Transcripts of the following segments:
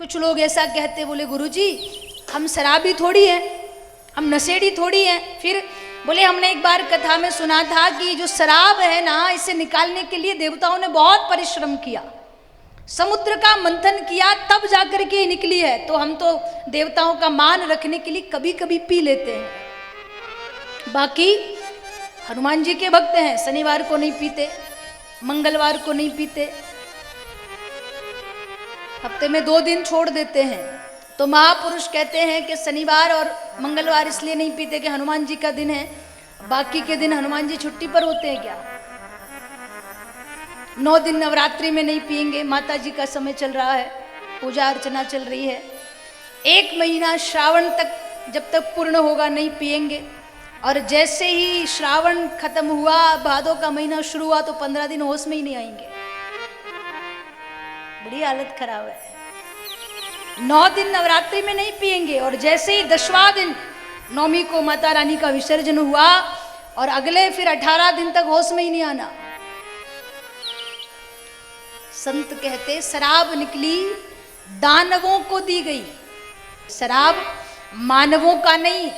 कुछ लोग ऐसा कहते, बोले गुरुजी हम शराबी थोड़ी हैं, हम नशेड़ी थोड़ी हैं। फिर बोले हमने एक बार कथा में सुना था कि जो शराब है ना, इसे निकालने के लिए देवताओं ने बहुत परिश्रम किया, समुद्र का मंथन किया, तब जाकर के निकली है। तो हम तो देवताओं का मान रखने के लिए कभी कभी पी लेते हैं। बाकी हनुमान जी के भक्त हैं, शनिवार को नहीं पीते, मंगलवार को नहीं पीते, हफ्ते में 2 दिन छोड़ देते हैं। तो महापुरुष कहते हैं कि शनिवार और मंगलवार इसलिए नहीं पीते कि हनुमान जी का दिन है, बाकी के दिन हनुमान जी छुट्टी पर होते हैं क्या? 9 दिन नवरात्रि में नहीं पिएंगे, माता जी का समय चल रहा है, पूजा अर्चना चल रही है। 1 महीना श्रावण तक जब तक पूर्ण होगा नहीं पिएंगे, और जैसे ही श्रावण खत्म हुआ, भादों का महीना शुरू हुआ, तो 15 दिन होश में ही नहीं आएंगे। बड़ी हालत खराब है। 9 दिन नवरात्रि में नहीं पिएंगे, और जैसे ही 10वां दिन नौमी को माता रानी का विसर्जन हुआ, और अगले फिर 18 दिन तक होश में ही नहीं आना। संत कहते शराब निकली दानवों को दी गई, शराब मानवों का नहीं,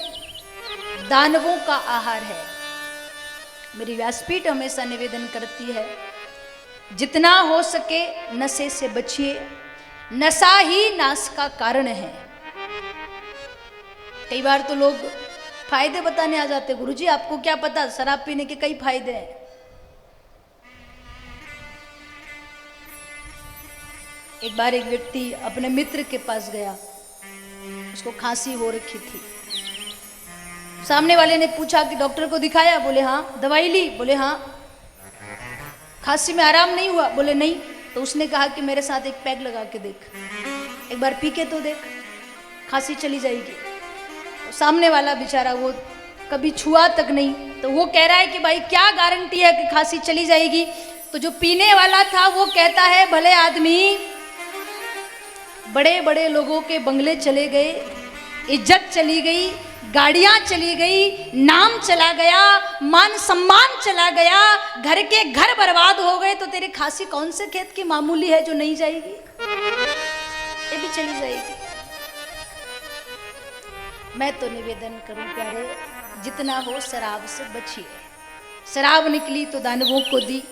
दानवों का आहार है। मेरी व्यासपीठ हमेशा निवेदन करती है, जितना हो सके नशे से बचिए, नशा ही नाश का कारण है। कई बार तो लोग फायदे बताने आ जाते, गुरुजी आपको क्या पता शराब पीने के कई फायदे हैं। एक बार एक व्यक्ति अपने मित्र के पास गया, उसको खांसी हो रखी थी। सामने वाले ने पूछा कि डॉक्टर को दिखाया? बोले हाँ। दवाई ली? बोले हाँ। खांसी में आराम नहीं हुआ? बोले नहीं। तो उसने कहा कि मेरे साथ एक पैग लगा के देख, एक बार पी के तो देख, खांसी चली जाएगी। तो सामने वाला बेचारा वो कभी छुआ तक नहीं, तो वो कह रहा है कि भाई क्या गारंटी है कि खांसी चली जाएगी? तो जो पीने वाला था वो कहता है, भले आदमी, बड़े बड़े लोगों के बंगले चले गए, इज्जत चली गई, गाड़ियां चली गई, नाम चला गया, मान सम्मान चला गया, घर के घर बर्बाद हो गए, तो तेरी खांसी कौन से खेत की मामूली है जो नहीं जाएगी? ये भी चली जाएगी। मैं तो निवेदन करूं प्यारे, जितना हो शराब से बचिए। शराब निकली तो दानवों को दी,